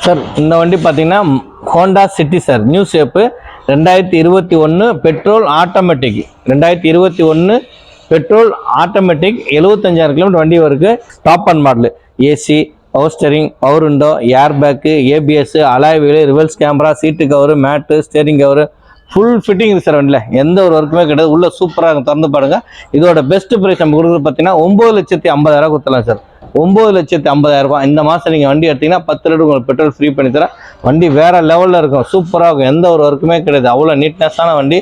Sir இந்த வண்டி பார்த்தீங்கன்னா Honda City sir new shape 2021 petrol automatic 2021 petrol automatic 75,000 kilometre வண்டி வருது. Top end model AC, power steering, power window, air bag, ABS, alloy wheel, reverse camera, seat cover, mat, steering cover full fitting sir வண்டியில் எந்த ஒரு ஒர்க்குமே கிடையாது. உள்ள சூப்பராக இருக்கும், திறந்து பாருங்க. இதோட பெஸ்ட் ப்ரைஸ் நம்ம கொடுக்குறது பார்த்தீங்கன்னா 9,50,000 கொடுத்துலாம் சார். 9,50,000 இந்த மாதம் நீங்கள் வண்டி எடுத்தீங்கன்னா 10 லிட்டர் உங்களுக்கு பெட்ரோல் ஃப்ரீ பண்ணி தரேன். வண்டி வேற லெவலில் இருக்கும், சூப்பராக இருக்கும், எந்த ஒரு ஒர்க்குமே கிடையாது. அவ்வளோ நீட்னஸான வண்டி,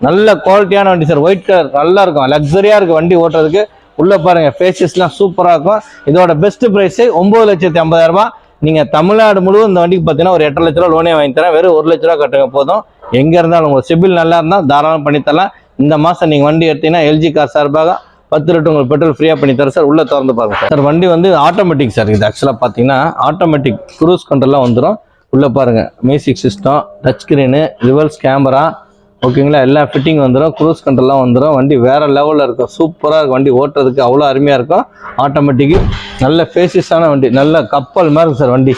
நல்ல குவாலிட்டியான வண்டி சார். ஒயிட் கலர் நல்லா இருக்கும், லக்ஸரியாக இருக்குது வண்டி ஓட்டுறதுக்கு. உள்ளே பாருங்கள் ஃபேஸஸ்லாம் சூப்பராக இருக்கும். இதோட பெஸ்ட் ப்ரைஸு 9,50,000. நீங்கள் தமிழ்நாடு முழுவதும் இந்த வண்டிக்கு பார்த்தீங்கன்னா ஒரு 8 லட்ச ரூபா லோனே வாங்கி தரேன். வெறும் 1 லட்ச ரூபா கட்டுங்க போதும். எங்கே இருந்தாலும் உங்கள் சிபில் நல்லா இருந்தால் தாராளம் பண்ணித்தரலாம். இந்த மாதம் நீங்கள் வண்டி எடுத்தீங்கன்னா எல்ஜி கார் சார்பாக 10 லிட்டர் உங்களுக்கு பெட்ரோல் ஃப்ரீயாக பண்ணி தரேன் சார். உள்ளே திறந்து பாருங்க சார். வண்டி வந்து ஆட்டோமேட்டிக் சார். இது ஆக்சுவலாக பார்த்தீங்கன்னா ஆட்டோமேட்டிக் க்ரூஸ் கண்ட்ரோல்லாம் வந்துடும். உள்ளே பாருங்கள் music system, touch screen, reverse camera, ஓகேங்களா, எல்லா ஃபிட்டிங் வந்துடும், க்ரூஸ் கண்ட்ரோல்லாம் வந்துடும். வண்டி வேறு லெவலில் இருக்கும், சூப்பராக இருக்கும். வண்டி ஓட்டுறதுக்கு அவ்வளோ அருமையாக இருக்கும். ஆட்டோமேட்டிக்கு நல்ல ஃபேஸஸான வண்டி, நல்ல கப்பல் மாதிரி இருக்கும் சார். வண்டி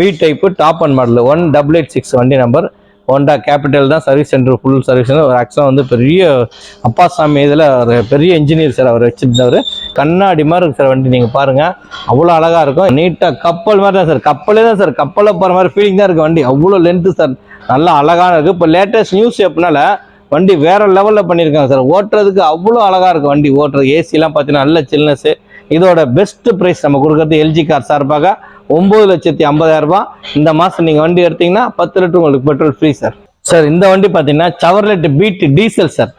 V type, top and model 1886 வண்டி நம்பர். ஹோண்டா கேபிட்டல் தான் service centre, full service centre. ஒரு ஆக்சுவலாக வந்து பெரிய அப்பாசாமி இதில் ஒரு பெரிய இன்ஜினியர் சார் அவர் வச்சுருந்தவர். கண்ணாடி மாதிரி இருக்குது சார் வண்டி, நீங்கள் பாருங்கள் அவ்வளோ அழகாக இருக்கும். நீட்டாக கப்பல் மாதிரி தான் சார், கப்பலே தான் சார், கப்பலில் போகிற மாதிரி ஃபீலிங் தான் இருக்குது வண்டி. அவ்வளோ லென்த்து சார், நல்லா அழகான இருக்குது. இப்போ லேட்டஸ்ட் நியூஸ் எப்பனால வண்டி வேறு லெவலில் பண்ணியிருக்காங்க சார். ஓட்டுறதுக்கு அவ்வளோ அழகாக இருக்குது வண்டி ஓட்டுறது. ஏசிலாம் பார்த்தீங்கன்னா நல்ல சில்னஸ்ஸு. இதோட பெஸ்ட் ப்ரைஸ் நம்ம கொடுக்குறது எல்ஜி கார் சார்பாக 9,50,000. இந்த மாதம் நீங்கள் வண்டி எடுத்தீங்கன்னா 10 லிட்டர் உங்களுக்கு பெட்ரோல் ஃப்ரீ சார். சார் இந்த வண்டி பார்த்தீங்கன்னா செவர்லெட் பீட் டீசல் சார்.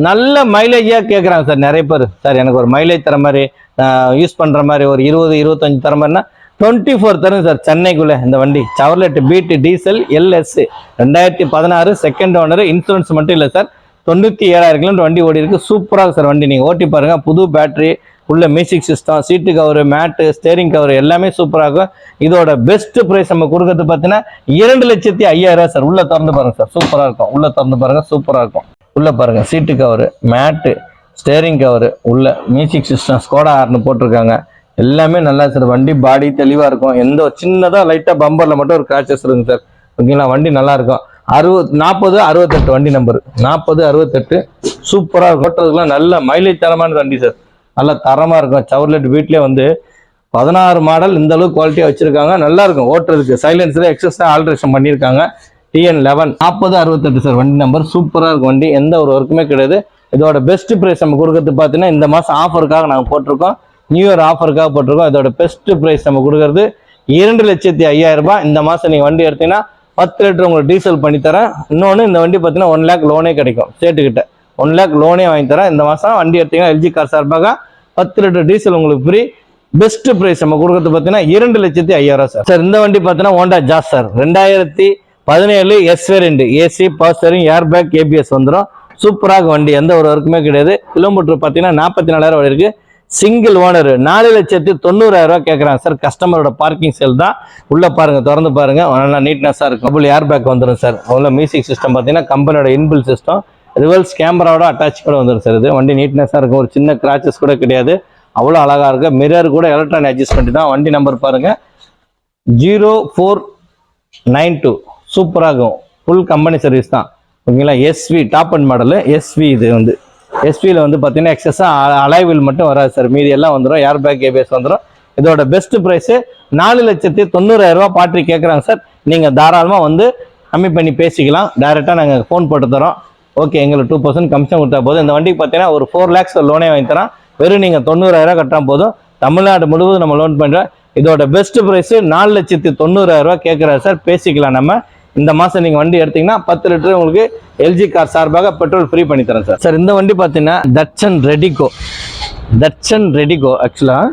நல்ல மைலேஜாக கேட்குறாங்க சார் நிறைய பேர். சார் எனக்கு ஒரு மைலேஜ் தர மாதிரி, யூஸ் பண்ணுற மாதிரி ஒரு 20-25 தர மாதிரினா 24 தரும் சார் சென்னைக்குள்ளே. இந்த வண்டி Chevrolet Beat diesel LS 2016 second owner. Insurance மட்டும் இல்லை சார். 97,000 கிலோமீட்டர் வண்டி ஓடி இருக்குது. சூப்பராக சார் வண்டி, நீங்கள் ஓட்டி பாருங்கள். புது பேட்டரி, உள்ள music system, seat cover, mat, steering cover எல்லாமே சூப்பராக இருக்கும். இதோட பெஸ்ட் ப்ரைஸ் நம்ம கொடுக்கறது பார்த்தீங்கன்னா 2,05,000 சார். உள்ளே திறந்து பாருங்கள் சார், சூப்பராக இருக்கும். உள்ளே திறந்து பாருங்கள், சூப்பராக இருக்கும். உள்ளே பாருங்கள் சீட்டு கவரு, மேட்டு, ஸ்டேரிங் கவரு, உள்ள மியூசிக் சிஸ்டம், ஸ்கோடா ஹார்ன் போட்டிருக்காங்க. எல்லாமே நல்லா சார். வண்டி பாடி தெளிவாக இருக்கும். எந்த சின்னதாக லைட்டாக பம்பரில் மட்டும் ஒரு கிராச்சஸ் இருக்குங்க சார். ஓகேங்களா, வண்டி நல்லா இருக்கும். 40-68 வண்டி நம்பர் 40-68 சூப்பராக இருக்கும். ஓட்டுறதுக்குலாம் நல்ல மைலேஜ் தரமான வண்டி சார், நல்லா தரமாக இருக்கும். செவர்லெட் வீட்லேயே வந்து 16 மாடல் இந்த அளவுக்கு குவாலிட்டியாக வச்சுருக்காங்க. நல்லா இருக்கும் ஓட்டுறதுக்கு. சைலன்ஸில் எக்ஸஸாக ஆல்ட்ரேஷன் பண்ணியிருக்காங்க. TN11 40-68 சார் வண்டி நம்பர். சூப்பராக இருக்கும் வண்டி, எந்த ஒரு ஒர்க்குமே கிடையாது. இதோட பெஸ்ட் ப்ரைஸ் நம்ம கொடுக்கறது பார்த்தீங்கன்னா இந்த மாதம் ஆஃபருக்காக நாங்கள் போட்டிருக்கோம், நியூ இயர் ஆஃபருக்காக போட்டிருக்கோம். இதோட பெஸ்ட் ப்ரைஸ் நம்ம கொடுக்கறது 2,05,000. இந்த மாதம் நீங்கள் வண்டி எடுத்தீங்கன்னா 10 லிட்டர் உங்களுக்கு டீசல் பண்ணித்தரேன். இன்னொன்று இந்த வண்டி பார்த்தீங்கன்னா 1 லேக் லோனே கிடைக்கும். சேட்டுக்கிட்ட 1 லேக் லோனே வாங்கி தரேன். இந்த மாதம் வண்டி எடுத்தீங்கன்னா எல்ஜி கார் சார்பாக 10 லிட்டர் டீசல் உங்களுக்கு ஃப்ரீ. பெஸ்ட் ப்ரைஸ் நம்ம கொடுக்கறது பார்த்தீங்கன்னா 2,05,000 சார். சார் இந்த வண்டி பார்த்தீங்கன்னா Honda Jazz sir. 2017 S variant, AC, power steering, air bag, ABS வந்துடும். சூப்பராக வண்டி, எந்த ஒரு ஒர்க்குமே கிடையாது. கிலோமீட்டர் பார்த்தீங்கன்னா 44,000 வரை இருக்குது. சிங்கிள் ஓனர் 4,90,000 கேட்குறாங்க சார். கஸ்டமரோட பார்க்கிங் சேல் தான். உள்ளே பாருங்கள், திறந்து பாருங்கள், நல்லா நீட்னஸாக இருக்கும். டபுள் ஏர் பேக் வந்துடும் சார். அவ்வளோ மியூசிக் சிஸ்டம் பார்த்தீங்கன்னா கம்பெனியோட இன்பில் சிஸ்டம், ரிவர்ஸ் கேமராவோட அட்டாச் கூட வந்துடும் சார். இது வண்டி நீட்னஸாக இருக்கும், ஒரு சின்ன கிராச்சஸ் கூட கிடையாது. அவ்வளோ அழகாக இருக்குது. மிரர் கூட எலக்ட்ரானிக் அட்ஜஸ்ட்மெண்ட் தான். வண்டி நம்பர் பாருங்கள் 0492. சூப்பராக இருக்கும், ஃபுல் கம்பெனி சர்வீஸ் தான். ஓகேங்களா, SV top end model SV. இது வந்து எஸ்வியில் வந்து பார்த்தீங்கன்னா எக்ஸஸாக அலைவில் மட்டும் வராது சார், மீதி எல்லாம் வந்துடும். ஏர் பேக், ஏபிஎஸ் வந்துடும். இதோட பெஸ்ட் ப்ரைஸு 4,90,000 பாட்டி கேட்குறாங்க சார். நீங்கள் தாராளமாக வந்து கம்மி பண்ணி பேசிக்கலாம். டைரெக்டாக நாங்கள் ஃபோன் போட்டு தரோம். ஓகே, எங்களுக்கு 2% கமிஷன் கொடுத்தா போதும். இந்த வண்டிக்கு பார்த்தீங்கன்னா ஒரு 4 lakhs லோனே வாங்கி தரோம். வெறும் நீங்கள் 90,000 கட்டினா போதும். தமிழ்நாடு முழுவதும் நம்ம லோன் பண்ணுறோம். இதோட பெஸ்ட் ப்ரைஸு 4,90,000 கேட்குறாரு சார். பேசிக்கலாம் நம்ம. இந்த மாதம் நீங்கள் வண்டி எடுத்தீங்கன்னா 10 லிட்டர் உங்களுக்கு எல்ஜி கார் சார்பாக பெட்ரோல் ஃப்ரீ பண்ணி தரேன் சார். சார் இந்த வண்டி பார்த்தீங்கன்னா தட்சன் ரெடிகோ. ஆக்சுவலாக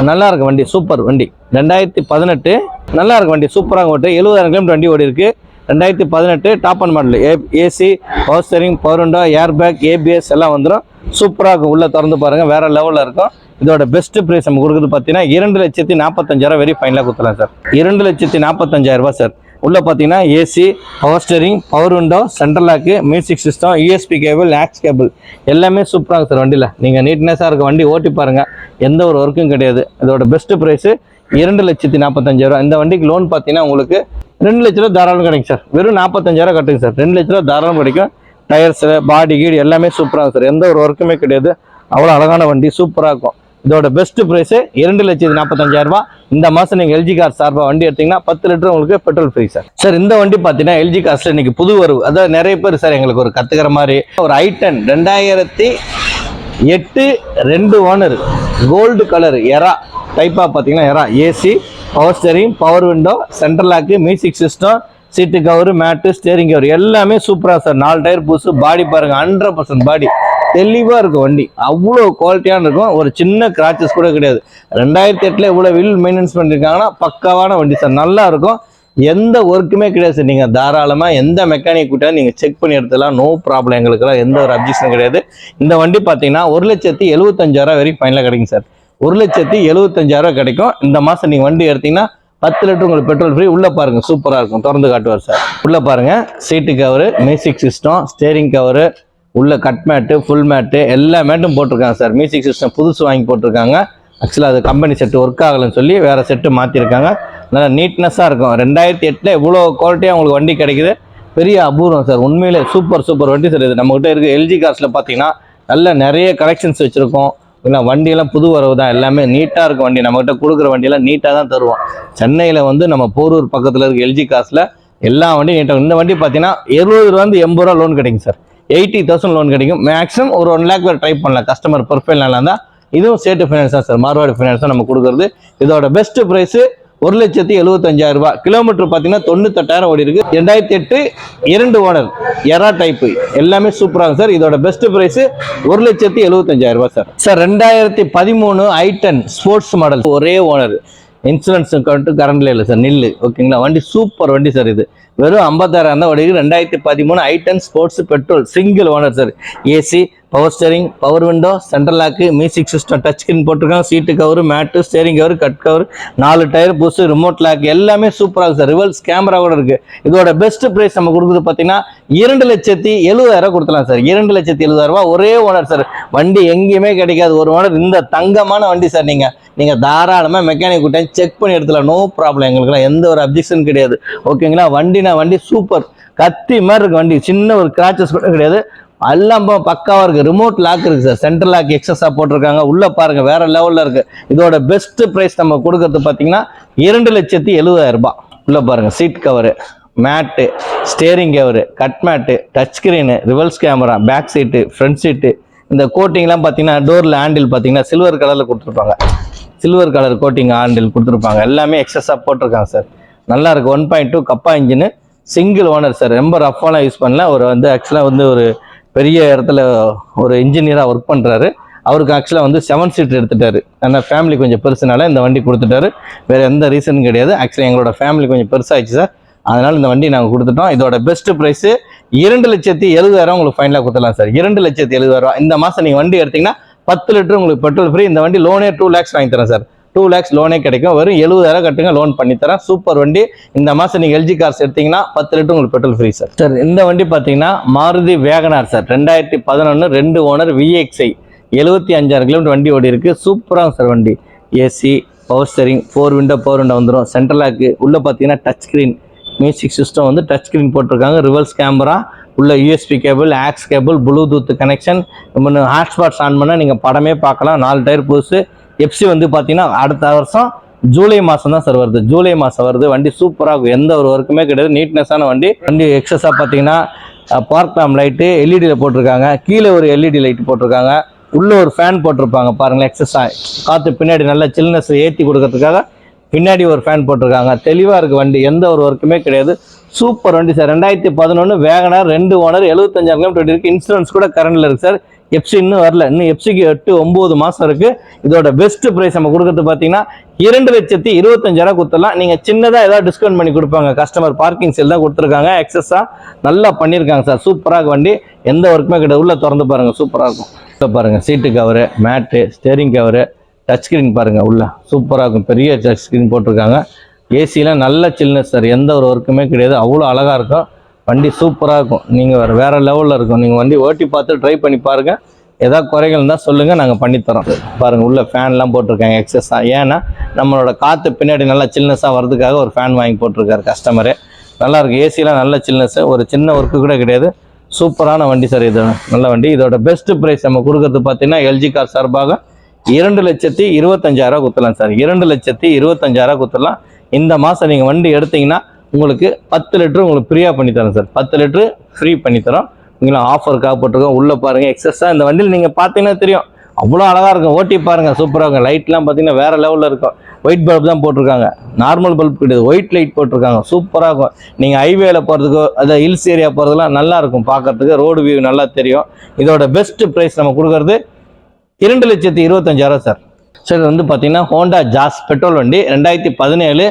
நல்லா இருக்கும் வண்டி, சூப்பர் வண்டி. 2018 நல்லா இருக்கும் வண்டி, சூப்பராக ஓட்டு. 70,000 கிலோமீட்டர் வண்டி ஓடி இருக்குது. 2018 top and model, AC, power steering, power window, air bag, ABS எல்லாம் வந்துடும். சூப்பராக இருக்கும். உள்ளே திறந்து பாருங்கள், வேறு லெவலில் இருக்கும். இதோட பெஸ்ட் ப்ரைஸ் நம்ம கொடுக்குறது பார்த்தீங்கன்னா 2,45,000 வெரி ஃபைனலாக கொடுத்துலாம் சார். 2,45,000 சார். உள்ளே பார்த்தீங்கன்னா AC, power steering, power window, central lock, music system, USB cable, aux cable எல்லாமே சூப்பராக சார் வண்டியில். நீங்கள் நீட்னஸாக இருக்க வண்டி ஓட்டி பாருங்கள், எந்த ஒரு ஒர்க்கும் கிடையாது. இதோட பெஸ்ட் ப்ரைஸு 2,45,000. இந்த வண்டிக்கு லோன் பார்த்தீங்கன்னா உங்களுக்கு 2 லட்ச ரூபா தாராளம் கிடைக்கும் சார். வெறும் 45,000 கட்டுங்க சார். 2 லட்ச ரூபா தாராளம் கிடைக்கும். டயர்ஸ், பாடி கீடு எல்லாமே சூப்பராக இருக்கும் சார். எந்த ஒரு ஒர்க்குமே கிடையாது. அவ்வளோ அழகான வண்டி, சூப்பராக இருக்கும். இதோட பெஸ்ட் ப்ரைஸ் 2,45,000. இந்த மாதம் நீங்கள் எல்ஜி கார் சார்பாக வண்டி எடுத்தீங்கன்னா 10 லிட்டர் உங்களுக்கு பெட்ரோல் ஃப்ரீ சார். சார் இந்த வண்டி பார்த்தீங்கன்னா எல்ஜி கார்ஸில் இன்னைக்கு புது வரவு. அதாவது நிறைய பேர் சார் எங்களுக்கு ஒரு கற்றுக்கிற மாதிரி ஒரு i10 2008 2 owner gold colour Era டைப்பாக பார்த்தீங்கன்னா Era AC, power steering, power window, central lock, music system, seat cover, mat, steering cover எல்லாமே சூப்பராக சார். 4 டயர் புதுசு. பாடி பாருங்கள் 100% பாடி தெளிவாக இருக்கும். வண்டி அவ்வளோ குவாலிட்டியான இருக்கும். ஒரு சின்ன கிராச்சஸ் கூட கிடையாது. 2008 இவ்வளோ வீல் மெயின்டெனன்ஸ் பண்ணியிருக்காங்கன்னா பக்காவான வண்டி சார். நல்லா இருக்கும். எந்த ஒர்க்குமே கிடையாது சார். நீங்கள் தாராளமாக எந்த மெக்கானிக் கூட்ட நீங்கள் செக் பண்ணி எடுத்துலாம். No problem. எங்களுக்குலாம் எந்த ஒரு அப்ஜெக்ஷனும் கிடையாது. இந்த வண்டி பார்த்தீங்கன்னா 1,75,000 வரைக்கும் ஃபைனலாக கிடைக்கும் சார். 1,75,000 கிடைக்கும். இந்த மாதம் நீங்கள் வண்டி எடுத்தீங்கன்னா 10 லிட்டர் உங்களுக்கு பெட்ரோல் ஃப்ரீ. உள்ளே பாருங்கள் சூப்பராக இருக்கும். திறந்து காட்டுவார் சார். உள்ளே பாருங்கள் சீட்டு cover, music system, steering cover, உள்ள கட் மேட்டு, ஃபுல் மேட்டு எல்லா மேட்டும் போட்டிருக்காங்க சார். மியூசிக் சிஸ்டம் புதுசு வாங்கி போட்டிருக்காங்க. ஆக்சுவலாக அது கம்பெனி செட்டு ஒர்க் ஆகலைன்னு சொல்லி வேறு செட்டு மாற்றிருக்காங்க. நல்லா நீட்னஸாக இருக்கும். 2008 இவ்வளோ குவாலிட்டியாக உங்களுக்கு வண்டி கிடைக்குது. பெரிய அபூர்வம் சார். உண்மையிலே சூப்பர் வண்டி சார். இது நம்மகிட்ட இருக்குது. எல்ஜி கார்ஸில் பார்த்தீங்கன்னா நல்ல நிறைய கலெக்ஷன்ஸ் வச்சுருக்கோம். இல்லை வண்டியெல்லாம் புது வரவு தான். எல்லாமே நீட்டாக இருக்கும் வண்டி. நம்மகிட்ட கொடுக்குற வண்டியெல்லாம் நீட்டாக தான் தருவோம். சென்னையில் நம்ம போரூர் பக்கத்தில் இருக்க எல்ஜி கார்ஸில் எல்லா வண்டியும் நீட்டாக. இந்த வண்டி பார்த்தீங்கன்னா 70 80 ரூபா லோன் கிடைக்கும் சார். 80,000 லோன் கிடைக்கும். மேக்ஸிமம் ஒரு 1 லேக் வரை ட்ரை பண்ணலாம். கஸ்டமர் ப்ரொஃபைல் நல்லா இருந்தால். இதுவும் ஸ்டேட் ஃபைனான்ஸ் தான் சார். மார்வாடி ஃபைனான்ஸ் தான் நம்ம கொடுக்குறது. இதோட பெஸ்ட் ப்ரைஸு 1,75,000. கிலோமீட்டர் பார்த்தீங்கன்னா 98,000 ஓடி இருக்கு. 2008 2 ஓனர் எரா டைப்பு எல்லாமே சூப்பராக சார். இதோட best price 1,75,000 sir. Sir 2013 i10 sports model ஒரே ஓனர். இன்சூரன்ஸ் கரண்ட்ல இல்லை சார். நில்லு ஓகேங்களா. வண்டி சூப்பர் வண்டி சார். இது வெறும் 56,000 தான் ஓடிக்கு. 2013 i10 sports petrol single owner sir. AC, power steering, power window, central lock, music system, touch screen போட்டிருக்காங்க. Seat cover, mat, steering cover, cut cover, 4 tyre புதுசு, ரிமோட் லாக் எல்லாமே சூப்பராக சார். ரிவர்ஸ் கேமரா கூட இருக்கு. இதோட பெஸ்ட் பிரைஸ் நம்ம கொடுக்குறது பார்த்தீங்கன்னா 2,70,000 கொடுக்கலாம் சார். 2,70,000 ஒரே ஓனர் சார். வண்டி எங்கேயுமே கிடைக்காது. ஒரு ஓனர். இந்த தங்கமான வண்டி சார். நீங்க தாராளமாக மெக்கானிக் கூட்ட செக் பண்ணி எடுத்துலாம். No problem. எங்களுக்குலாம் எந்த ஒரு அப்ஜெக்ஷன் கிடையாது. ஓகேங்களா. வண்டி சூப்பர் கத்தி மாதிரி இருக்கு. வண்டி சின்ன ஒரு கிராச்சஸ் கூட கிடையாது. எல்லாம் பக்காவா இருக்கு. ரிமோட் லாக் இருக்கு சார். சென்ட்ரல் லாக் எக்ஸஸா போட்டிருக்காங்க. உள்ள பாருங்க வேற லெவல்ல இருக்கு. இதோட பெஸ்ட் பிரைஸ் நம்ம கொடுக்கறது பாத்தீங்கன்னா 2,70,000. உள்ள பாருங்க seat cover, mat, steering cover, cut mat, touch screen, reverse camera, back seat, front seat. இந்த கோட்டிங்லாம் பார்த்தீங்கன்னா டோரில் ஹேண்டில் பார்த்தீங்கன்னா சில்வர் கலரில் கொடுத்துருப்பாங்க. சில்வர் கலர் கோட்டிங் ஹேண்டில் கொடுத்துருப்பாங்க. எல்லாமே எக்ஸஸாக போட்டிருக்காங்க சார். நல்லா இருக்கு. 1.2 கப்பா இன்ஜினு, சிங்கிள் ஓனர் சார். ரொம்ப ரஃபாலாம் யூஸ் பண்ணல. ஒரு ஆக்சுவலாக ஒரு பெரிய இடத்துல ஒரு இன்ஜினியராக ஒர்க் பண்ணுறாரு. அவருக்கு ஆக்சுவலாக 7 சீட்டர் எடுத்துட்டாரு. ஆனால் ஃபேமிலி கொஞ்சம் பெருசுனால இந்த வண்டி கொடுத்துட்டாரு. வேறு எந்த ரீசனும் கிடையாது. ஆக்சுவலாக எங்களோட ஃபேமிலி கொஞ்சம் பெருசாகிடுச்சு சார். அதனால் இந்த வண்டி நாங்கள் கொடுத்துட்டோம். இதோட பெஸ்ட் ப்ரைஸு 2,70,000 உங்களுக்கு ஃபைனலாக கொடுத்துடலாம் சார். 2,70,000. இந்த மாதம் நீங்கள் வண்டி எடுத்தீங்கன்னா 10 லிட்டர் உங்களுக்கு பெட்ரோல் ஃப்ரீ. இந்த வண்டி லோனே 2 lakhs வாங்கி தரேன் சார். 2 lakhs லோனே கிடைக்கும். வெறும் 70,000 கட்டுங்க, லோன் பண்ணித்தரேன். சூப்பர் வண்டி. இந்த மாதம் நீங்கள் எல்ஜி கார்ஸ் எடுத்தீங்கன்னா 10 லிட்டர் உங்களுக்கு பெட்ரோல் ஃப்ரீ சார். சார் இந்த வண்டி பார்த்தீங்கன்னா Maruti WagonR sir. 2011 2 owner VXI 75,000 kilometre வண்டி ஓடி இருக்கு. சூப்பராக சார் வண்டி. AC, power steering, 4 window power window வந்துடும். சென்ட்ரல் லாக்கு உள்ளே பார்த்தீங்கன்னா touch screen, music system touch screen போட்டிருக்காங்க. ரிவர்ஸ் கேமரா, உள்ள USB cable, aux cable, bluetooth connection. Hotspots on பண்ணால் நீங்கள் படமே பார்க்கலாம். 4 டயர் புதுசு. எஃப்சி பார்த்தீங்கன்னா அடுத்த வருஷம் ஜூலை மாதம் தான் சார் வருது. ஜூலை மாதம் வருது. வண்டி சூப்பராக இருக்கும். எந்த ஒரு ஒர்க்குமே கிடையாது. நீட்னஸான வண்டி. எக்ஸஸாக பார்த்தீங்கன்னா பார்க் லேம்ப் லைட்டு எல்இடியில் போட்டிருக்காங்க. கீழே ஒரு எல்இடி லைட் போட்டிருக்காங்க. உள்ள ஒரு ஃபேன் போட்டிருப்பாங்க பாருங்களேன். எக்ஸஸாக காற்று பின்னாடி நல்லா சில்னஸ் ஏற்றி கொடுக்கறதுக்காக பின்னாடி ஒரு ஃபேன் போட்டிருக்காங்க. தெளிவாக இருக்குது வண்டி. எந்த ஒரு ஒர்க்குமே கிடையாது. சூப்பர் வண்டி சார். 2011 வேகனார் 2 ஓனர் 75,000 கிலோமீட்டர் இருக்குது. இன்சூரன்ஸ் கூட கரண்டில் இருக்குது சார். எஃப்சி இன்னும் வரல. இன்னும் எஃப்சிக்கு 8-9 மாதம் இருக்குது. இதோட பெஸ்ட் ப்ரைஸ் நம்ம கொடுக்கறது பார்த்தீங்கன்னா 2,25,000 கொடுத்துடலாம். நீங்கள் சின்னதாக ஏதாவது டிஸ்கவுண்ட் பண்ணி கொடுப்பாங்க. கஸ்டமர் பார்க்கிங் சேல் தான் கொடுத்துருக்காங்க. எக்ஸஸாக நல்லா பண்ணியிருக்காங்க சார். சூப்பராக வண்டி. எந்த ஒர்க்குமே கிடையாது. உள்ளே திறந்து பாருங்கள். சூப்பராக இருக்கும். உள்ளே பாருங்கள் சீட்டு cover, mat, steering cover, touch screen பாருங்கள். உள்ள சூப்பராக இருக்கும். பெரிய டச் ஸ்க்ரீன் போட்டிருக்காங்க. ஏசிலாம் நல்ல சில்னஸ் சார். எந்த ஒரு ஒர்க்குமே கிடையாது. அவ்வளோ அழகாக இருக்கும். வண்டி சூப்பராக இருக்கும். நீங்கள் வேறு லெவலில் இருக்கும். நீங்கள் வண்டி ஓட்டி பார்த்து ட்ரை பண்ணி பாருங்கள். ஏதாவது குறைகள் இருந்தால் சொல்லுங்கள், நாங்கள் பண்ணித்தரோம். பாருங்கள் உள்ள ஃபேன்லாம் போட்டிருக்காங்க எக்ஸஸாக. ஏன்னா நம்மளோட காற்று பின்னாடி நல்லா சில்னஸாக வரதுக்காக ஒரு ஃபேன் வாங்கி போட்டிருக்காரு கஸ்டமரு. நல்லாயிருக்கு, ஏசிலாம் நல்ல சில்னஸ்ஸு, ஒரு சின்ன ஒர்க்கு கூட கிடையாது. சூப்பரான வண்டி சார், இது நல்ல வண்டி. இதோட பெஸ்ட் ப்ரைஸ் நம்ம கொடுக்குறது பார்த்தீங்கன்னா எல்ஜி கார் சார்பாக 2,25,000 கொடுத்துடலாம் சார். 2,25,000 கொடுத்துடலாம். இந்த மாதம் நீங்கள் வண்டி எடுத்தீங்கன்னா உங்களுக்கு 10 லிட்டரு உங்களுக்கு ஃப்ரீயாக பண்ணித்தரோம் சார். 10 லிட்டரு ஃப்ரீ பண்ணித்தரோம். நீங்களும் ஆஃபருக்காக போட்டிருக்கோம். உள்ளே பாருங்கள் எக்ஸஸாக இந்த வண்டியில் நீங்கள் பார்த்தீங்கன்னா தெரியும், அவ்வளோ அழகாக இருக்கும். ஓட்டி பாருங்கள், சூப்பராக இருக்கும். லைட்லாம் பார்த்தீங்கன்னா வேறு லெவலில் இருக்கும். ஒயிட் பல்ப் தான் போட்டிருக்காங்க, நார்மல் பல்ப் கிடையாது, ஒயிட் லைட் போட்டிருக்காங்க. சூப்பராக இருக்கும். நீங்கள் ஹைவேல போகிறதுக்கோ அதை ஹில்ஸ் ஏரியா போகிறதுலாம் நல்லாயிருக்கும் பார்க்குறதுக்கு. ரோடு வியூ நல்லா தெரியும். இதோட பெஸ்ட் ப்ரைஸ் நம்ம கொடுக்குறது 2,25,000 சார். சார் இது வந்து பார்த்தீங்கன்னா ஹோண்டா ஜாஸ் பெட்ரோல் வண்டி, 2017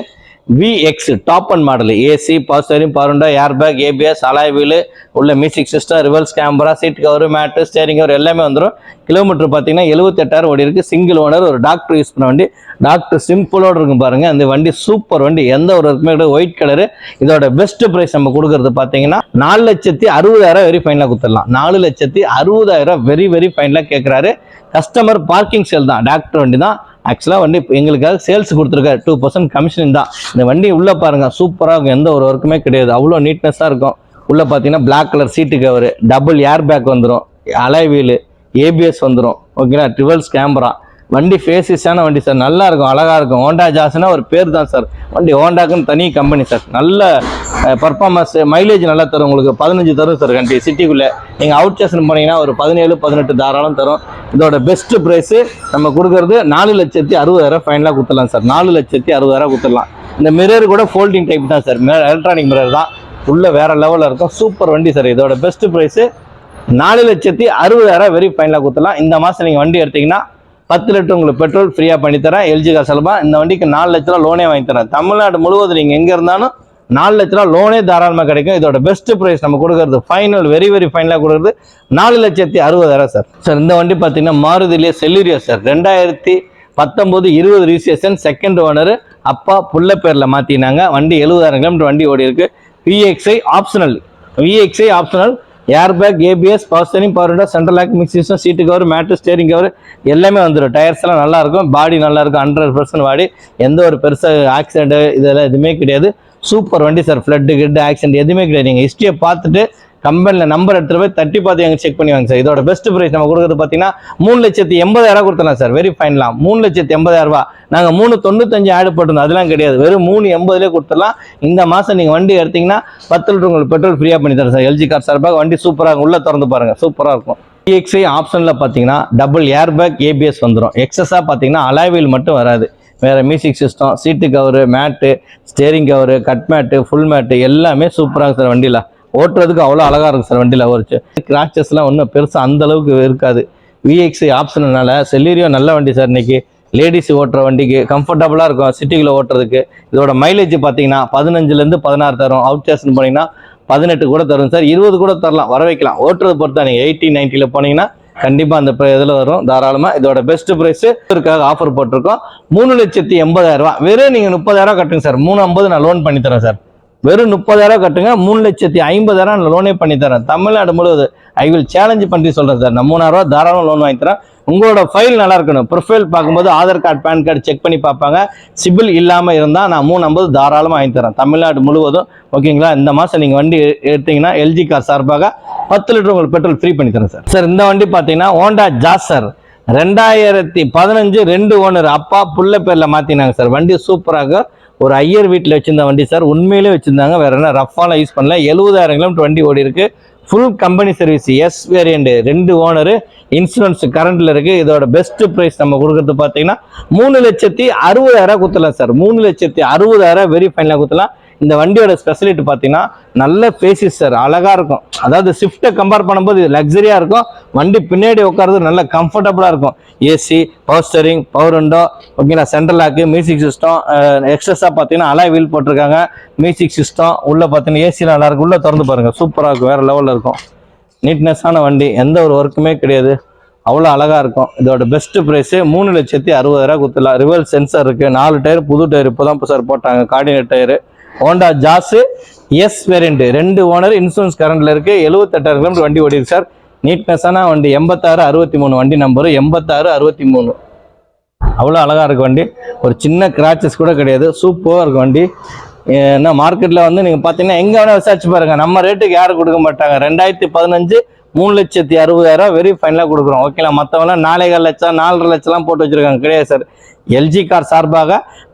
VX top and model. AC, power steering, power window, air bag, ABS, alloy wheel, உள்ள music system, reverse camera, seat cover, mat, steering cover எல்லாமே வந்துடும். கிலோமீட்டர் பார்த்தீங்கன்னா 78,000 ஓடி இருக்குது. சிங்கிள் ஓனர், ஒரு டாக்டர் யூஸ் பண்ண வண்டி. டாக்டர் சிம்பிளோடு இருக்கும் பாருங்கள். அந்த வண்டி சூப்பர் வண்டி, எந்த ஒரு இருக்குமே கிடையாது. White colour. இதோட பெஸ்ட் ப்ரைஸ் நம்ம கொடுக்குறது பார்த்தீங்கன்னா 4,60,000 வெரி ஃபைனலாக கொடுத்துடலாம். 4,60,000 வெரி வெரி ஃபைனலாக கேட்குறாரு கஸ்டமர். பார்க்கிங் சேல் தான், டாக்டர் வண்டி தான். ஆக்சுவலாக வண்டி எங்களுக்காக சேல்ஸ் கொடுத்துருக்காரு. 2% கமிஷன் தான். இந்த வண்டி உள்ளே பாருங்கள், சூப்பராக இருக்கும். எந்த ஒரு ஒர்க்குமே கிடையாது, அவ்வளோ நீட்னஸாக இருக்கும். உள்ளே பார்த்தீங்கன்னா black colour seat cover, double air bag வந்துடும், அலாய் வீலு, ஏபிஎஸ் வந்துடும். ஓகேங்களா, ரிவர்ஸ் கேமரா. வண்டி ஃபேசிஸான வண்டி சார், நல்லா இருக்கும், அழகாக இருக்கும். ஹோண்டா ஜாஸ்னா ஒரு பேர் தான் சார். வண்டி ஹோண்டாக்குன்னு தனி கம்பெனி சார். நல்ல பர்ஃபார்மன்ஸ், மைலேஜ் நல்லா தரும். உங்களுக்கு 15 தரும் சார் வண்டி சிட்டிக்குள்ளே. நீங்கள் அவுட் ஸ்டேஷன் போனீங்கன்னா ஒரு 17-18 தாராளம் தரும். இதோட பெஸ்ட் ப்ரைஸு நம்ம கொடுக்குறது 4,60,000 ஃபைனலாக கொடுத்துடலாம் சார். 4,60,000 கொடுத்துடலாம். இந்த மிரர் கூட ஃபோல்டிங் டைப் தான் சார், எலக்ட்ரானிக் மிரர் தான். உள்ள வேற லெவலில் இருக்கும். சூப்பர் வண்டி சார். இதோட பெஸ்ட் ப்ரைஸு 4,60,000 வெரி ஃபைனலாக கொடுத்துடலாம். இந்த மாதம் நீங்கள் வண்டி எடுத்தீங்கன்னா 10 லிட்டர் உங்களுக்கு பெட்ரோல் ஃப்ரீயாக பண்ணித்தரேன். எல்ஜி கார் செலவாக இந்த வண்டிக்கு 4 லட்ச ரூபா லோனே வாங்கி தரேன். தமிழ்நாடு முழுவதும் நீங்கள் எங்கே இருந்தாலும் 4 லட்ச ரூபா லோனே தாராளமாக கிடைக்கும். இதோட பெஸ்ட் ப்ரைஸ் நம்ம கொடுக்குறது ஃபைனல் வெரி வெரி ஃபைனலாக கொடுக்குறது 4,60,000 சார். சார் இந்த வண்டி பார்த்தீங்கன்னா மாருதிலேயே செல்லூரியோ சார். 2019-20 ரிஜிஸ்ட்ரேஷன், செகண்ட் ஓனர், அப்பா புள்ள பேரில் மாற்றினாங்க. வண்டி 70,000 கிலோமீட்டர் வண்டி ஓடி இருக்கு. VXI optional, air bag, ABS, power steering, power window, central lock, mix system, seat cover, mat, steering cover எல்லாமே வந்துடும். டயர்ஸ் எல்லாம் நல்லா இருக்கும். பாடி நல்லா இருக்கும். 100% பாடி. எந்த ஒரு பெருசாக ஆக்சிடென்ட் இதெல்லாம் எதுவுமே கிடையாது. சூப்பர் வண்டி சார். ஃப்ளட்டு கிட்டு ஆக்சிடென்ட் எதுவுமே கிடையாது. நீங்கள் ஹிஸ்ட்ரியை பார்த்துட்டு கம்பெனியில் நம்பர் எடுத்துகிட்டு போய் தட்டி பார்த்து எங்கே செக் பண்ணி வாங்க சார். இதோட பெஸ்ட் ப்ரைஸ் நம்ம கொடுக்குறது பார்த்தீங்கன்னா 3,80,000 கொடுத்தலாம் சார். வெரி ஃபைனலாம் 3,80,000. நாங்கள் 3,95 ஆட் போட்டிருந்தோம், அதெல்லாம் கிடையாது. வெறும் 3,80,000 கொடுத்துடலாம். இந்த மாதம் நீங்கள் வண்டி எடுத்தீங்கன்னா 10 லிட்டர் உங்களுக்கு பெட்ரோல் ஃப்ரீயாக பண்ணி தரேன் சார். எல்ஜி கார் சார்பாக வண்டி சூப்பராக இருக்கும். உள்ளே திறந்து பாருங்கள், சூப்பராக இருக்கும். VXI ஆப்ஷனில் பார்த்தீங்கன்னா டபுள் ஏர் பேக், ஏபிஎஸ் வந்துடும். எக்ஸஸாக பார்த்தீங்கன்னா அலாய் வீல் மட்டும் வராது. வேறு music system, seat cover, mat, steering cover, cut mat, full mat எல்லாமே சூப்பராக சார். வண்டியில் ஓட்டுறதுக்கு அவ்வளோ அழகாக இருக்கும் சார். வண்டியில் ஒரு கிராச்சஸ்லாம் ஒன்றும் பெருசாக அந்த அளவுக்கு இருக்காது. VXI ஆப்ஷனால செல்லூரியோ நல்ல வண்டி சார். இன்னைக்கு லேடிஸ் ஓட்டுற வண்டிக்கு கம்ஃபர்டபுளாக இருக்கும் சிட்டிக்குள்ளே ஓட்டுறதுக்கு. இதோட மைலேஜ் பார்த்தீங்கன்னா 15 16 தரும். அவுட் ஸ்டேஷன் போனீங்கன்னா 18 கூட தரும் சார். 20 கூட தரலாம், வர வைக்கலாம். ஓட்டுறது பொறுத்தா நீங்கள் 80-90 போனீங்கன்னா கண்டிப்பாக அந்த இதில் வரும் தாராளமாக. இதோட பெஸ்ட் ப்ரைஸு இருக்காக ஆஃபர் போட்டிருக்கோம். 3,80,000. வெறும் நீங்கள் 30,000 கட்டுங்க சார். 3,50,000 நான் லோன் பண்ணி தரேன் சார். வெறும் 30,000 கட்டுங்க. 3,50,000 நான் லோனே பண்ணி தரேன். தமிழ்நாடு முழுவதும் ஐ வில் சேலஞ்ச் பண்ணி சொல்கிறேன் சார். நான் 3,000 ரூபா தாராளம் லோன் வாங்கி தரேன். உங்களோட ஃபைல் நல்லா இருக்கணும். ப்ரொஃபைல் பார்க்கும்போது Aadhaar card, PAN card check பண்ணி பார்ப்பாங்க. சிபில் இல்லாமல் இருந்தால் நான் 3,50,000 தாராளமாக வாங்கி தரேன் தமிழ்நாடு முழுவதும். ஓகேங்களா, இந்த மாதம் நீங்கள் வண்டி எடுத்தீங்கன்னா எல்ஜி கார் சார்பாக 10 லிட்டர் உங்களுக்கு பெட்ரோல் ஃப்ரீ பண்ணி தரேன் சார். சார் இந்த வண்டி பார்த்தீங்கன்னா ஹோண்டா ஜாஸ் சார். 2015 2 ஓனர், அப்பா புள்ள பேரில் மாற்றினாங்க சார். வண்டி சூப்பராக ஒரு ஐயர் வீட்டில் வச்சிருந்த வண்டி சார். உண்மையிலே வச்சிருந்தாங்க, வேற என்ன ரஃபாலாம் யூஸ் பண்ணல. 70,000 கிலோமீட்டர் வண்டி ஓடி இருக்கு. Full company service, S variant, 2 owner, insurance கரண்ட்ல இருக்கு. இதோட பெஸ்ட் பிரைஸ் நம்ம கொடுக்கறது பார்த்தீங்கன்னா 3,60,000 கொடுத்துலாம் சார். 3,60,000 வெரி ஃபைனலாக கொடுத்துலாம். இந்த வண்டியோட ஸ்பெஷலிட்டி பார்த்தீங்கன்னா நல்ல ஃபேஸஸ் சார், அழகா இருக்கும். அதாவது ஸ்விஃப்ட்டை கம்பேர் பண்ணும்போது இது லக்ஸரியா இருக்கும். வண்டி பின்னாடி உட்கார்றது நல்ல கம்ஃபர்டபுளா இருக்கும். AC, power steering, power window, ஓகேங்களா, central lock, music system, extra பார்த்தீங்கன்னா அலாய் வீல் போட்டிருக்காங்க. மியூசிக் சிஸ்டம் உள்ள பார்த்தீங்கன்னா ஏசி நல்லா இருக்கும். உள்ள திறந்து பாருங்க, சூப்பராக இருக்கும், வேற லெவலில் இருக்கும். நீட்னஸான வண்டி, எந்த ஒரு ஒர்க்குமே கிடையாது, அவ்வளோ அழகாக இருக்கும். இதோட பெஸ்ட் ப்ரைஸு 3,60,000 கொடுத்துடலாம். ரிவர்ஸ் சென்சார் இருக்குது. 4 டயர் புது டயர் இப்போ தான் சார் போட்டாங்க, கார்டினேட் tyre. Honda Jazz S variant, 2 owner, insurance கரண்ட்ல இருக்கு. 78,000 கிலோமீட்டர் வண்டி ஓடி இருக்கு சார். நீட்னஸான வண்டி 8663 வண்டி நம்பரு 8663. அவ்வளோ அழகாக இருக்கு வண்டி. ஒரு சின்ன கிராச்சஸ் கூட கிடையாது. சூப்பராக இருக்கு வண்டி. ஏன்னா மார்க்கெட்டில் வந்து நீங்கள் பார்த்தீங்கன்னா எங்கே வேணால் விசாரிச்சு பாருங்கள், நம்ம ரேட்டுக்கு யாரும் கொடுக்க மாட்டாங்க. 2015 3,60,000 வெரி ஃபைனலாக கொடுக்குறோம். ஓகேங்களா? மற்றவங்களாம் 4,4 லட்சம் 4,5 லட்சம்லாம் போட்டு வச்சுருக்காங்க. கிடையாது சார். எல்ஜி கார் சார்பாக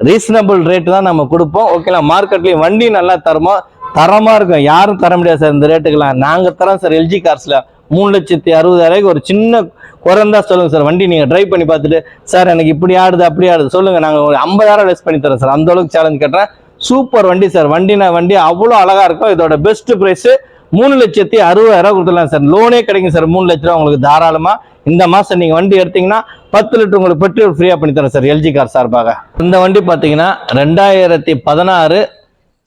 ரீசனபிள் ரேட்டு தான் நம்ம கொடுப்போம். ஓகேங்களா? மார்க்கெட்லேயும் வண்டி நல்லா தரமாக இருக்கும். யாரும் தர முடியாது சார் இந்த ரேட்டுக்கெல்லாம். நாங்கள் தரோம் சார். எல்ஜி கார்ஸில் 3,60,000 ஒரு சின்ன குறைந்தா சொல்லுங்கள் சார். வண்டி நீங்கள் ட்ரைவ் பண்ணி பார்த்துட்டு சார் எனக்கு இப்படி ஆடுது அப்படி ஆடுது சொல்லுங்கள், நாங்கள் ஒரு 50,000 லெஸ் பண்ணி தரோம் சார். அந்தளவுக்கு சேலஞ்ச் கட்டுறேன். சூப்பர் வண்டி சார். வண்டி அவ்வளோ அழகாக இருக்கும். இதோட பெஸ்ட் ப்ரைஸு 3,60,000 கொடுத்துடலாம் சார். லோனே கிடைக்கும் சார். 3 லட்ச ரூபா உங்களுக்கு தாராளமாக. இந்த மாதம் நீங்கள் வண்டி எடுத்தீங்கன்னா 10 லிட்டர் உங்களுக்கு பெட்ரோல் ஃப்ரீயாக பண்ணி தரேன் சார் எல்ஜி கார் சார்பாக. இந்த வண்டி பார்த்தீங்கன்னா 2016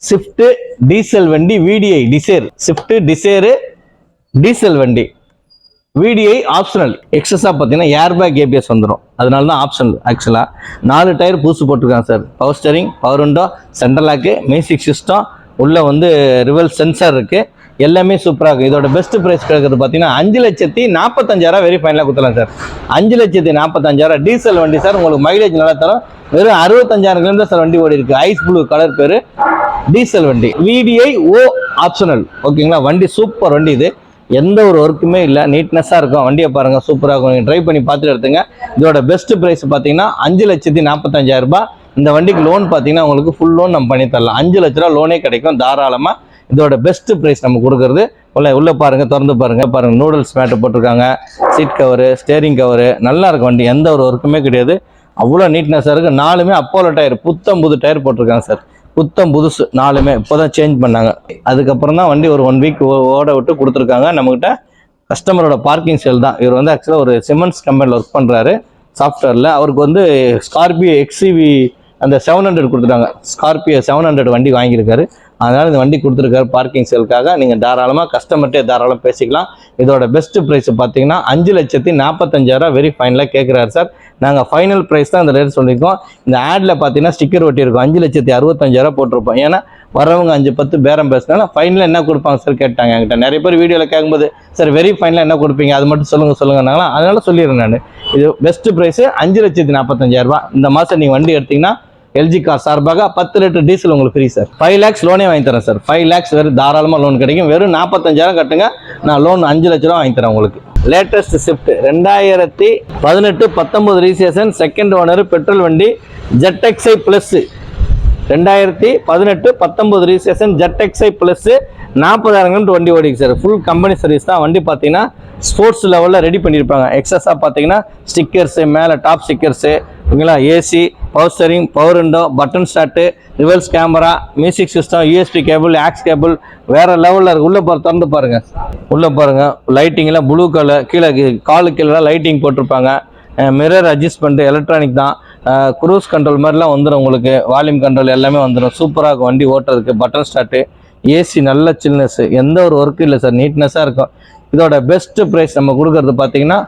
ஸ்விஃப்ட் டீசல் வண்டி VDI Dzire. Swift Dzire diesel வண்டி VDI ஆப்ஷனல். எக்ஸஸாக பார்த்தீங்கன்னா ஏர்பேக் ABS வந்துடும். அதனால தான் ஆப்ஷனல். ஆக்சுவலாக 4 டயர் புதுசு போட்டிருக்காங்க sir. Power steering, power window, central lock, music system, உள்ளே வந்து ரிவர்ஸ் சென்சார் இருக்குது. எல்லாமே சூப்பராக இருக்கும். இதோட பெஸ்ட் ப்ரைஸ் கிடைக்கிறது பார்த்தீங்கன்னா 5,45,000 வெரி ஃபைனலாக கொடுத்துலாம் சார். 5,45,000 டீசல் வண்டி சார். உங்களுக்கு மைலேஜ் நல்லா தரும். வெறும் 65,000 கிலோமீட்டர் சார் வண்டி ஓடி இருக்கு. ஐஸ் ப்ளூ கலர் பேர். டீசல் வண்டி VDI ஆப்ஷனல். ஓகேங்களா? வண்டி சூப்பர் வண்டி. இது எந்த ஒரு ஒர்க்குமே இல்லை. நீட்னஸாக இருக்கும். வண்டியை பாருங்கள், சூப்பராக இருக்கும். நீங்கள் ட்ரைவ் பண்ணி பார்த்துட்டு எடுத்துங்க. இதோட பெஸ்ட் ப்ரைஸ் பார்த்தீங்கன்னா 5,45,000. இந்த வண்டிக்கு லோன் பார்த்தீங்கன்னா உங்களுக்கு ஃபுல் லோன் நம்ம பண்ணி தரலாம். 5 லட்ச ரூபா லோனே கிடைக்கும் தாராளமாக. இதோட பெஸ்ட் ப்ரைஸ் நம்ம கொடுக்குறது. உள்ளே பாருங்கள், திறந்து பாருங்கள். நூடுல்ஸ் மேட்டு போட்டிருக்காங்க. சீட் கவரு, ஸ்டேரிங் கவரு நல்லா இருக்கும். வண்டி எந்த ஒரு ஒர்க்குமே கிடையாது. அவ்வளோ நீட்னஸாக இருக்குது. 4மே அப்போலோ டயர், புது டயர் போட்டிருக்காங்க சார். புதுசு 4மே இப்போ தான் சேஞ்ச் பண்ணாங்க. அதுக்கப்புறம் தான் வண்டி ஒரு 1 வீக் ஓட விட்டு கொடுத்துருக்காங்க. நம்மகிட்ட கஸ்டமரோட பார்க்கிங் சேல் தான். இவர் வந்து ஆக்சுவலாக ஒரு சிமெண்ட்ஸ் கம்பெனியில் ஒர்க் பண்ணுறாரு சாஃப்ட்வேரில். அவருக்கு வந்து ஸ்கார்பியோ XCV அந்த 700 கொடுத்துட்டாங்க. ஸ்கார்பியோ 700 வண்டி வாங்கியிருக்காரு. அதனால் இந்த வண்டி கொடுத்துருக்காரு பார்க்கிங் சேலுக்காக. நீங்கள் தாராளமாக கஸ்டமர்கிட்டே தாராளமாக பேசிக்கலாம். இதோட பெஸ்ட் ப்ரைஸ் பார்த்தீங்கன்னா 5,45,000 வெரி ஃபைனலாக கேட்குறாரு சார். நாங்கள் ஃபைனல் ப்ரைஸ் தான் இந்த ரேட் சொல்லியிருக்கோம். இந்த ஆடில் பார்த்தீங்கன்னா ஸ்டிக்கர் ஒட்டியிருக்கோம். 5,65,000 போட்டிருப்போம். ஏன்னா வரவங்க 5-10 பேரம் பேசினால ஃபைனலாக என்ன கொடுப்பாங்க சார் கேட்டாங்க என்கிட்ட. நிறைய பேர் வீடியோவில் கேட்கும்போது சார் வெரி ஃபைனலாக என்ன கொடுப்பீங்க அது மட்டும் சொல்லுங்கன்னாங்களா. அதனால சொல்லிடுறேன் நான். இது பெஸ்ட் ப்ரைஸு 5,45,000. இந்த மாதம் நீங்கள் வண்டி எடுத்தீங்கன்னா எல்ஜி கார் சார்பாக 10 லிட்டர் டீசல் உங்களுக்கு ஃப்ரீ சார். 5 lakhs லோனே வாங்கி தரேன் சார். 5 lakhs வெறும் தாராளமாக லோன் கிடைக்கும். வெறும் 45,000 கட்டுங்க, நான் லோன் 5 லட்ச ரூபா வாங்கி தரேன் உங்களுக்கு. Latest Swift 2018-19 registration, second owner, petrol வண்டி, ZXi plus. 2018-19 registration, ZXi plus, 40,000 kilometre வண்டி ஓடிக்கு சார். ஃபுல் கம்பெனி சர்வீஸ் தான். வண்டி பார்த்தீங்கன்னா ஸ்போர்ட்ஸ் லெவலில் ரெடி பண்ணியிருப்பாங்க. எக்ஸஸாக பார்த்தீங்கன்னா ஸ்டிக்கர்ஸு, மேலே டாப் ஸ்டிக்கர்ஸு, ஓகேங்களா, AC, power steering, power window, button start, reverse camera, music system, USB cable, aux cable வேறு லெவலில் இருக்குது. உள்ளே திறந்து பாருங்கள். உள்ளே பாருங்கள், லைட்டிங்லாம் ப்ளூ கலர், கீழே காலு கீழே லைட்டிங் போட்டிருப்பாங்க. மிரர் அட்ஜஸ்ட்மெண்ட் எலக்ட்ரானிக் தான். க்ரூஸ் கண்ட்ரோல் மாதிரிலாம் வந்துடும் உங்களுக்கு. வால்யூம் கண்ட்ரோல் எல்லாமே வந்துடும். சூப்பராக இருக்கும் வண்டி ஓட்டுறதுக்கு. பட்டன் ஸ்டார்ட்டு, ஏசி நல்ல சில்னஸ், எந்த ஒரு ஒர்க்கும் இல்லை சார். நீட்னஸாக இருக்கும். இதோட பெஸ்ட் ப்ரைஸ் நம்ம கொடுக்குறது பார்த்தீங்கன்னா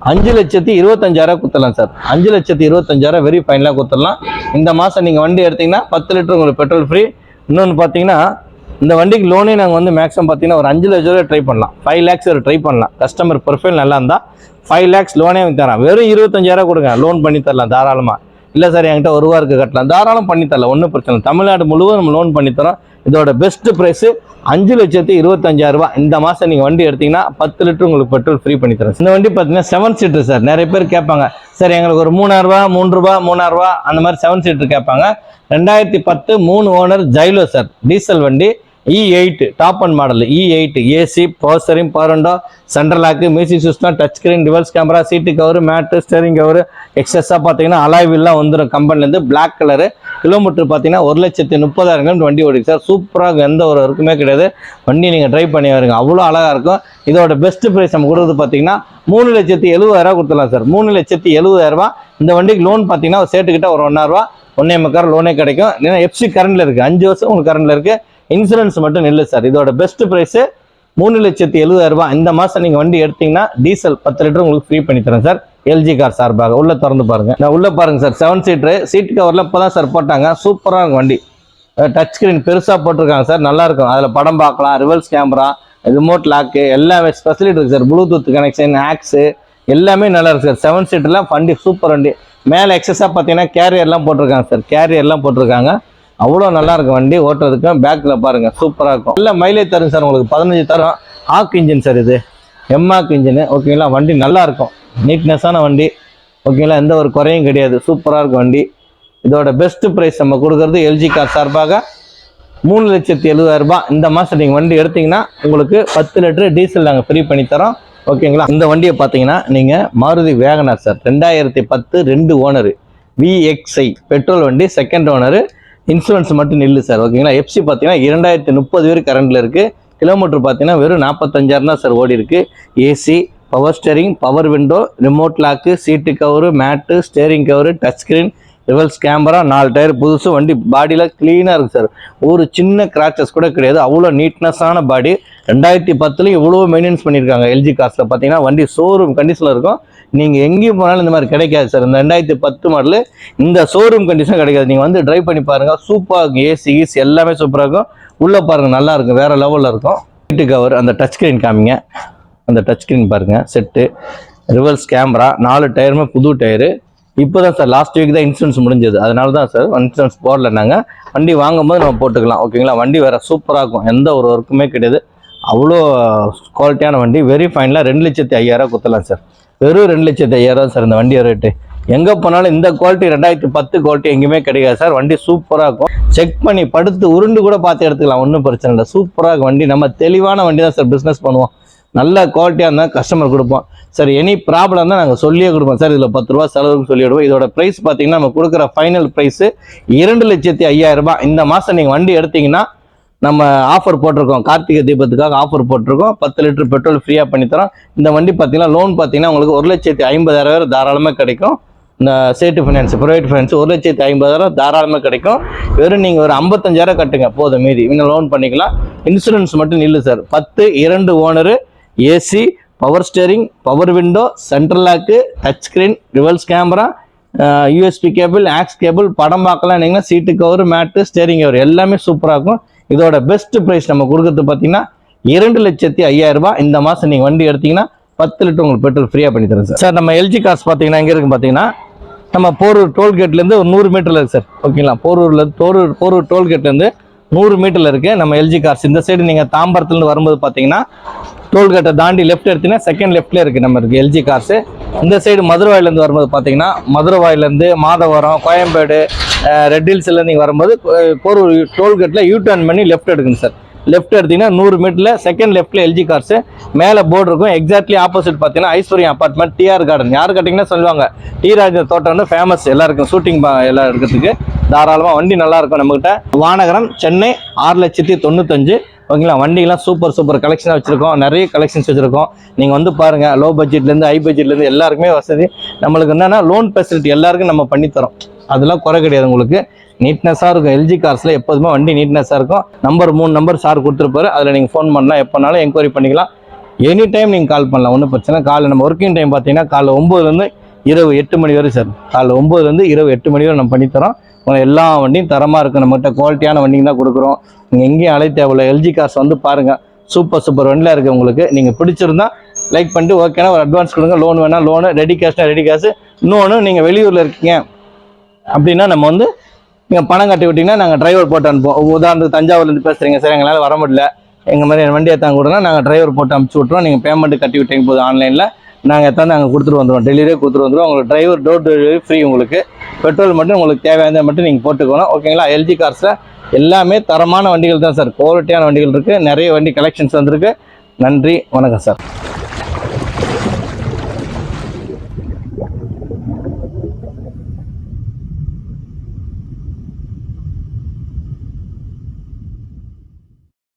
5,25,000 கொடுத்துடலாம் சார். 5,25,000 வெரி ஃபைனலாக கொடுத்துடலாம். இந்த மாதம் நீங்கள் வண்டி எடுத்திங்கன்னா 10 லிட்டர் உங்களுக்கு பெட்ரோல் ஃப்ரீ. இன்னொன்று பார்த்தீங்கன்னா இந்த வண்டிக்கு லோனே நாங்கள் வந்து மேக்ஸிமம் பார்த்தீங்கன்னா ஒரு 5 லட்ச ரூபா ட்ரை பண்ணலாம். 5 lakhs ட்ரை பண்ணலாம். கஸ்டமர் ப்ரொஃபைல் நல்லா இருந்தால் 5 lakhs லோனே வாங்கி தரேன். வெறும் 25,000 கொடுங்க, லோன் பண்ணி தரலாம் தாராளமாக. இல்லை சார் என்கிட்ட ஒரு ரூபா இருக்குது கட்டலாம், தாராளம் பண்ணி தரலாம், ஒன்றும் பிரச்சனை இல்லை. தமிழ்நாடு முழுவதும் நம்ம லோன் பண்ணி தரோம். இதோட பெஸ்ட் ப்ரைஸு 5,25,000. இந்த மாதம் நீங்கள் வண்டி எடுத்தீங்கன்னா 10 லிட்டர் உங்களுக்கு பெட்ரோல் ஃப்ரீ பண்ணி தரேன். இந்த வண்டி பார்த்தீங்கன்னா 7 சீட்டர் சார். நிறைய பேர் கேட்பாங்க சார் எங்களுக்கு ஒரு 3,000 அந்த மாதிரி 7 சீட்டர் கேட்பாங்க. 2010 3 ஓனர் ஜைலோ சார். டீசல் வண்டி, E8 top and model. E8 AC, power steering, power window, central lock, music system, touch screen, reverse camera, seat cover, mat, steering cover, எக்ஸஸாக பார்த்தீங்கன்னா அலாய் வீல்லாம் வந்துடும் கம்பெனிலேருந்து. Black colour. கிலோமீட்டர் பார்த்தீங்கன்னா 1,30,000 kilometre வண்டி ஓடிக்கு sir. சூப்பராக, எந்த ஒரு ஒர்க்குமே கிடையாது. வண்டி நீங்கள் ட்ரைவ் பண்ணி வருங்க, அவ்வளோ அழகாக இருக்கும். இதோட பெஸ்ட் ப்ரைஸ் நம்ம கொடுக்குறது பார்த்தீங்கன்னா 3,70,000 கொடுத்துடலாம் சார். 3,70,000. இந்த வண்டிக்கு லோன் பார்த்தீங்கன்னா ஒரு சேட்டுக்கிட்ட ஒரு 1,50,000 லோனே கிடைக்கும். ஏன்னா FC கரண்டில் இருக்குது, 5 வருஷம் உங்களுக்கு கரண்டில் இருக்குது. இன்சூரன்ஸ் மட்டும் இல்லை சார். இதோட பெஸ்ட் ப்ரைஸு 3,70,000. இந்த மாதம் நீங்கள் வண்டி எடுத்தீங்கன்னா டீசல் 10 லிட்டர் உங்களுக்கு ஃப்ரீ பண்ணி தரேன் சார் எல்ஜி கார் சார்பாக. உள்ளே திறந்து பாருங்கள். நான் உள்ளே பாருங்கள் சார். 7 சீட்ரு. சீட் கவரில் இப்போ தான் சார் போட்டாங்க. சூப்பராக இருக்கும் வண்டி. டச் ஸ்க்ரீன் பெருசாக போட்டிருக்காங்க சார். நல்லாயிருக்கும். அதில் படம் பார்க்கலாம், ரிவர்ஸ் கேமரா, ரிமோட் லாக்கு எல்லாமே ஸ்பெசிலிட்டி இருக்குது சார். ப்ளூடூத் கனெக்ஷன், ஆக்ஸு எல்லாமே நல்லா இருக்குது சார். 7 சீட்டெலாம் வண்டி சூப்பர் வண்டி. மேலே எக்ஸஸாக பார்த்தீங்கன்னா கேரியர்லாம் போட்டிருக்காங்க சார். கேரியர்லாம் போட்டிருக்காங்க. அவ்வளோ நல்லா இருக்கும் வண்டி ஓட்டுறதுக்கு. பேக்கில் பாருங்கள் சூப்பராக இருக்கும். நல்ல மைலேஜ் தரும் சார் உங்களுக்கு. 15 தரும். ஹாக் இன்ஜின் சார் இது. எம்ஆக் இன்ஜின். ஓகேங்களா, வண்டி நல்லா இருக்கும். நீட்னஸான வண்டி. ஓகேங்களா, எந்த ஒரு குறையும் கிடையாது. சூப்பராக இருக்கும் வண்டி. இதோட பெஸ்ட் ப்ரைஸ் நம்ம கொடுக்குறது எல்ஜி கார் சார்பாக 3,70,000 ரூபாய். இந்த மாதம் நீங்கள் வண்டி எடுத்தீங்கன்னா உங்களுக்கு 10 லிட்டர் டீசல் நாங்கள் ஃப்ரீ பண்ணி தரோம். ஓகேங்களா, இந்த வண்டியை பார்த்தீங்கன்னா நீங்கள் Maruti WagonR sir. 2010 2 owner VXI petrol வண்டி, செகண்ட் ஓனரு. இன்சூரன்ஸ் மட்டும் நில்லு சார். ஓகேங்களா, எஃப்சி பார்த்தீங்கன்னா 2030 வரை கரண்டில் இருக்குது. கிலோமீட்டர் பார்த்தீங்கன்னா வெறும் 45,000 தான் சார் ஓடி இருக்குது. AC, power steering, power window, remote lock, seat cover, mat, steering cover, touch screen, reverse camera, 4 tyre புதுசு. வண்டி பாடியில் க்ளீனாக இருக்குது சார். ஒரு சின்ன கிராச்சஸ் கூட கிடையாது. அவ்வளோ நீட்னஸான பாடி. 2010 இவ்வளோ மெயின்டெனன்ஸ் பண்ணியிருக்காங்க எல்ஜி கார்ஸில். பார்த்தீங்கன்னா வண்டி ஷோரூம் கண்டிஷனில் இருக்கும். நீங்கள் எங்கேயும் போனாலும் இந்த மாதிரி கிடைக்காது சார். இந்த 2010 மாடலு இந்த ஷோரூம் கண்டிஷன் கிடைக்காது. நீங்கள் வந்து ட்ரைவ் பண்ணி பாருங்கள். சூப்பராக இருக்கும். ஏசி கீசி எல்லாமே சூப்பராக இருக்கும். உள்ளே பாருங்கள் நல்லா இருக்கும். வேறு லெவலில் இருக்கும். சீட்டு கவர், அந்த டச் ஸ்க்ரீன் காமிங்க. அந்த டச் ஸ்க்ரீன் பாருங்கள். செட்டு, ரிவர்ஸ் கேமரா, 4 டயருமே புது டயரு. இப்போ தான் சார் லாஸ்ட் வீக் தான் இன்சூரன்ஸ் முடிஞ்சது. அதனால தான் சார் இன்சூரன்ஸ் போடல. நாங்கள் வண்டி வாங்கும்போது நம்ம போட்டுக்கலாம். ஓகேங்களா, வண்டி வேறு சூப்பராக இருக்கும். எந்த ஒரு ஒர்க்குமே கிடையாது. அவ்வளோ குவாலிட்டியான வண்டி. வெரி ஃபைனலாக 2,05,000 கொடுத்துலாம் சார். வெறும் 2,05,000 சார் இந்த வண்டியை ரேட்டு. எங்கே போனாலும் இந்த குவாலிட்டி 2010 குவாலிட்டி எங்கேயுமே கிடைக்காது சார். வண்டி சூப்பராக இருக்கும். செக் பண்ணி படுத்து உருண்டு கூட பார்த்து எடுத்துக்கலாம். ஒன்றும் பிரச்சனை இல்லை. சூப்பராக இருக்கும் வண்டி. நம்ம தெளிவான வண்டி தான் சார் பிஸ்னஸ் பண்ணுவோம். நல்ல குவாலிட்டியாக இருந்தால் கஸ்டமர் கொடுப்போம் சார். எனி ப்ராப்ளம் தான் நாங்கள் சொல்லியே கொடுப்போம் சார். இதில் 10 ரூபா செலவுக்கு சொல்லிவிடுவோம். இதோட ப்ரைஸ் பார்த்தீங்கன்னா நம்ம கொடுக்குற ஃபைனல் ப்ரைஸு 2,05,000 ரூபாய். இந்த மாதம் நீங்கள் வண்டி எடுத்தீங்கன்னா நம்ம ஆஃபர் போட்டிருக்கோம். கார்த்திகை தீபத்துக்காக ஆஃபர் போட்டிருக்கோம். 10 லிட்டர் பெட்ரோல் ஃப்ரீயாக பண்ணித்தரோம். இந்த வண்டி பார்த்தீங்கன்னா லோன் பார்த்தீங்கன்னா உங்களுக்கு 1,50,000 தாராளமாக கிடைக்கும். இந்த சேட்டு ஃபைனான்ஸ், ப்ரைவேட் ஃபைனான்ஸ் 1,50,000 தாராளமாக கிடைக்கும். வெறும் நீங்கள் ஒரு 55,000 கட்டுங்க போதும். மீதி இன்னும் லோன் பண்ணிக்கலாம். இன்சூரன்ஸ் மட்டும் நில்லு sir. 10 2 owner, AC, power steering, power window, central lock, touch screen, reverse camera, USB cable, aux cable, படம் பார்க்கலாம். நீங்கள் seat cover, mat, steering cover எல்லாமே சூப்பராக இருக்கும். இதோட பெஸ்ட் ப்ரைஸ் நம்ம கொடுக்குறது பார்த்தீங்கன்னா 2,05,000 ரூபாய். இந்த மாதம் நீங்கள் வண்டி எடுத்தீங்கன்னா 10 லிட்டர் உங்களுக்கு பெட்ரோல் ஃப்ரீயாக பண்ணி தரேன் சார். சார் நம்ம எல்ஜி கார்ஸ் பார்த்தீங்கன்னா எங்கே இருக்குது பார்த்தீங்கன்னா நம்ம போரூர் டோல்கேட்லேருந்து ஒரு 100 மீட்டரில் இருக்குது சார். ஓகேங்களா, போரூர் டோல்கேட்லேருந்து 100 மீட்டரில் இருக்குது நம்ம எல்ஜி கார்ஸ். இந்த சைடு நீங்கள் தாம்பரத்துலேருந்து வரும்போது பார்த்தீங்கன்னா டோல்கேட்டை தாண்டி லெஃப்ட் எடுத்தீங்கன்னா செகண்ட் லெஃப்ட்லேயே இருக்குது நம்ம இருக்குது எல்ஜி கார்ஸு. இந்த சைடு மதுரவாயிலேருந்து வரும்போது பார்த்தீங்கன்னா மதுரவாயிலேருந்து மாதவரம், கோயம்பேடு, ரெட் ஹில்ஸ்லேருந்து நீங்கள் வரும்போது போரூர் டோல்கேட்டில் யூ-டர்ன் பண்ணி லெஃப்ட் எடுக்கணும் சார். லெஃப்ட் எடுத்தீங்கன்னா 100 மீட்டரில் செகண்ட் லெஃப்ட்டில் எல்ஜி கார்ஸு. மேலே போர்டு இருக்கும். எக்ஸாக்ட்லி ஆப்போசிட் பார்த்தீங்கன்னா ஐஸ்வர்யா அப்பார்ட்மெண்ட், டிஆர் கார்டன். யார் கேட்டிங்கன்னா சொல்லுவாங்க டி ராஜ தோட்டம் வந்து ஃபேமஸ் எல்லாருக்கும். ஷூட்டிங் எல்லாம் இருக்கிறதுக்கு தாராளமாக வண்டி நல்லாயிருக்கும் நம்மகிட்ட. வானகரம், சென்னை 6,95,000. ஓகேங்களா, வண்டிலாம் சூப்பர் கலெக்ஷனாக வச்சுருக்கோம். நிறைய கலெக்ஷன்ஸ் வச்சுருக்கோம். நீங்கள் வந்து பாருங்கள். லோ பட்ஜெட்லேருந்து ஹை பட்ஜெட்லேருந்து எல்லாருக்குமே வசதி. நம்மளுக்கு என்னென்னா லோன் ஃபெசிலிட்டி எல்லாருக்கும் நம்ம பண்ணித்தரோம். அதெல்லாம் குறை கிடையாது. உங்களுக்கு நீட்னஸாக இருக்கும். எல்ஜி கார்ஸில் எப்போதுமே வண்டி நீட்னஸாக இருக்கும். 3 நம்பர் சார் கொடுத்துருப்பாரு. அதில் நீங்கள் ஃபோன் பண்ணலாம். எப்போனாலும் என்கொயரி பண்ணிக்கலாம். எனி டைம் நீங்கள் கால் பண்ணலாம். ஒன்றும் பிரச்சனை. காலைல நம்ம ஒர்க்கிங் டைம் பார்த்தீங்கன்னா காலைல 9லேருந்து இரவு 8 மணி வரை சார். காலைல 9லேருந்து இரவு 8 மணி வரை நம்ம பண்ணித்தரோம். எல்லா வண்டியும் தரமாக இருக்கும். நம்மகிட்ட குவாலிட்டியான வண்டிங்க தான் கொடுக்குறோம். நீங்கள் எங்கேயும் அலை தேவையில்லை. எல்ஜி கார்ஸ் வந்து பாருங்கள். சூப்பர் வண்டியில் இருக்குது. உங்களுக்கு நீங்கள் பிடிச்சிருந்தா லைக் பண்ணிட்டு ஓகேனா ஒரு அட்வான்ஸ் கொடுங்க. லோன் வேணால் லோனு, ரெடி கேஷ்னா ரெடி கேஷு. இன்னொன்று நீங்கள் வெளியூரில் இருக்கீங்க அப்படின்னா நம்ம வந்து நீங்கள் பணம் கட்டி விட்டிங்கன்னா நாங்கள் டிரைவர் போட்டு அனுப்புவோம். உதாரணத்துக்கு தஞ்சாவூர்லேருந்து பேசுகிறீங்க சார், எங்களால் வர முடியல, எங்கள் மாதிரி வண்டியை தாங்க கொடுனா நாங்கள் டிரைவர் போட்டு அனுப்பிச்சி விட்ருவோம். நீங்கள் பேமெண்ட்டு கட்டி விட்டீங்க போது ஆன்லைனில் நாங்கள் எத்தாந்து நாங்கள் கொடுத்துட்டு வந்துடுவோம். டெலிவரியே கொடுத்துட்டு வந்துடுவோம். உங்களுக்கு டிரைவர் டோர் டெலிவரி ஃப்ரீ. உங்களுக்கு பெட்ரோல் மட்டும் உங்களுக்கு தேவையானதை மட்டும் நீங்கள் போட்டுக்கணும். ஓகேங்களா, எல்ஜி கார்ஸில் எல்லாமே தரமான வண்டிகள் தான் சார். குவாலிட்டியான வண்டிகள் இருக்குது. நிறைய வண்டி கலெக்ஷன்ஸ் வந்திருக்கு. நன்றி, வணக்கம் சார்.